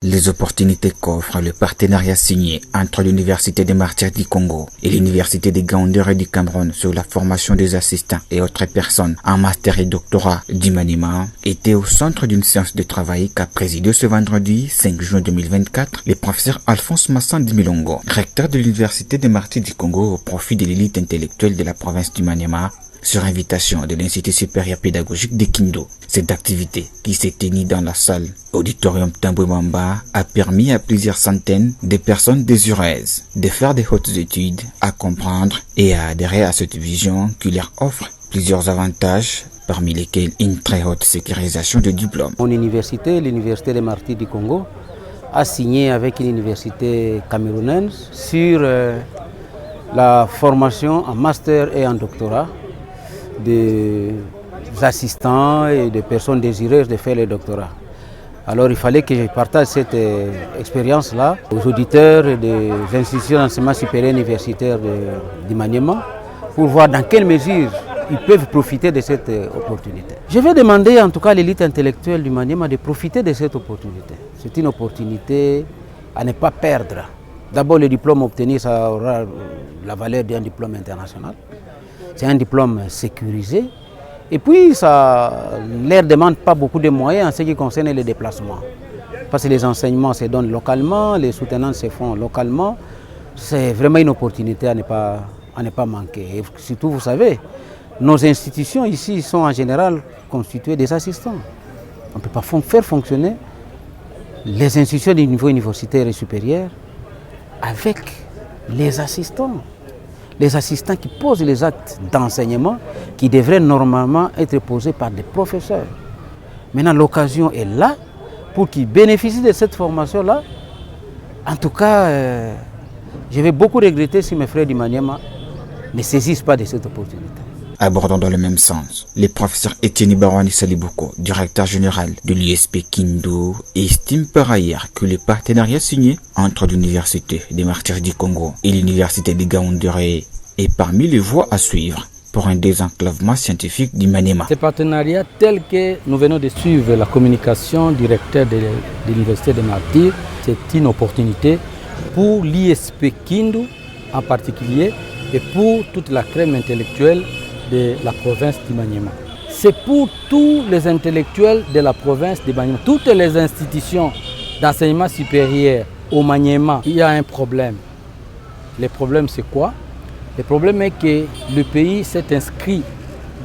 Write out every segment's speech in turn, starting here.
Les opportunités qu'offre le partenariat signé entre l'Université des Martyrs du Congo et l'Université des Gaoundéré du Cameroun sur la formation des assistants et autres personnes en master et doctorat du Maniema étaient au centre d'une séance de travail qu'a présidé ce vendredi 5 juin 2024 le professeur Alphonse Massandi Milongo, recteur de l'Université des Martyrs du Congo au profit de l'élite intellectuelle de la province du Maniema, sur invitation de l'Institut supérieur pédagogique de Kindu. Cette activité, qui s'est tenue dans la salle Auditorium Tambouemamba, a permis à plusieurs centaines de personnes désireuses de faire de hautes études à comprendre et à adhérer à cette vision qui leur offre plusieurs avantages, parmi lesquels une très haute sécurisation de diplômes. Mon université, l'Université des Martyrs du Congo, a signé avec une université camerounaise sur la formation en master et en doctorat des assistants et des personnes désireuses de faire le doctorat. Alors il fallait que je partage cette expérience-là aux auditeurs des institutions d'enseignement supérieur universitaire du Maniema pour voir dans quelle mesure ils peuvent profiter de cette opportunité. Je vais demander en tout cas à l'élite intellectuelle du Maniema de profiter de cette opportunité. C'est une opportunité à ne pas perdre. D'abord, le diplôme obtenu, ça aura la valeur d'un diplôme international. C'est un diplôme sécurisé. Et puis, ça ne leur demande pas beaucoup de moyens en ce qui concerne les déplacements. Parce que les enseignements se donnent localement, les soutenances se font localement. C'est vraiment une opportunité à ne pas manquer. Et surtout, vous savez, nos institutions ici sont en général constituées des assistants. On ne peut pas faire fonctionner les institutions du niveau universitaire et supérieur avec les assistants. Les assistants qui posent les actes d'enseignement qui devraient normalement être posés par des professeurs. Maintenant, l'occasion est là pour qu'ils bénéficient de cette formation-là. En tout cas, je vais beaucoup regretter si mes frères du Maniema ne saisissent pas de cette opportunité. Abordant dans le même sens, le professeur Etienne Barouani Salibouko, directeur général de l'USP Kindu, estime par ailleurs que le partenariat signé entre l'Université des Martyrs du Congo et l'Université des Gaoundéré est parmi les voies à suivre pour un désenclavement scientifique du Maniema. Ce partenariat tel que nous venons de suivre la communication du recteur de l'Université des Martyrs, c'est une opportunité pour l'ISP Kindu en particulier et pour toute la crème intellectuelle de la province du Maniema. C'est pour tous les intellectuels de la province du Maniema, toutes les institutions d'enseignement supérieur au Maniema, il y a un problème. Le problème c'est quoi? Le problème est que le pays s'est inscrit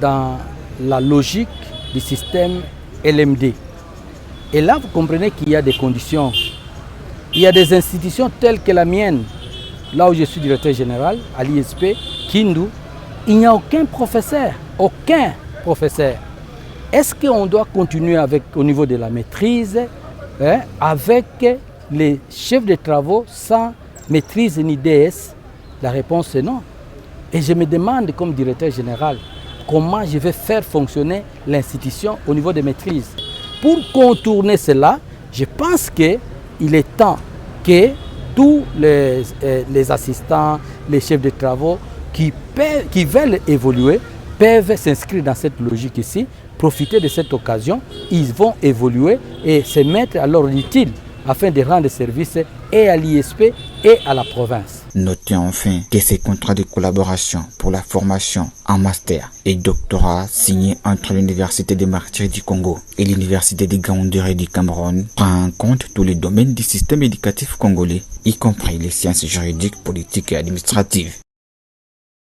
dans la logique du système LMD. Et là vous comprenez qu'il y a des conditions. Il y a des institutions telles que la mienne, là où je suis directeur général, à l'ISP Kindu, il n'y a aucun professeur, aucun professeur. Est-ce qu'on doit continuer au niveau de la maîtrise, avec les chefs de travaux sans maîtrise ni DS? La réponse est non. Et je me demande comme directeur général, comment je vais faire fonctionner l'institution au niveau de maîtrise. Pour contourner cela, je pense qu'il est temps que tous les assistants, les chefs de travaux, qui veulent évoluer, peuvent s'inscrire dans cette logique ici, profiter de cette occasion, ils vont évoluer et se mettre à l'ordre utile afin de rendre service et à l'ISP et à la province. Notez enfin que ces contrats de collaboration pour la formation en master et doctorat signés entre l'Université des Martyrs du Congo et l'Université des Gaoundéré du Cameroun prend en compte tous les domaines du système éducatif congolais, y compris les sciences juridiques, politiques et administratives.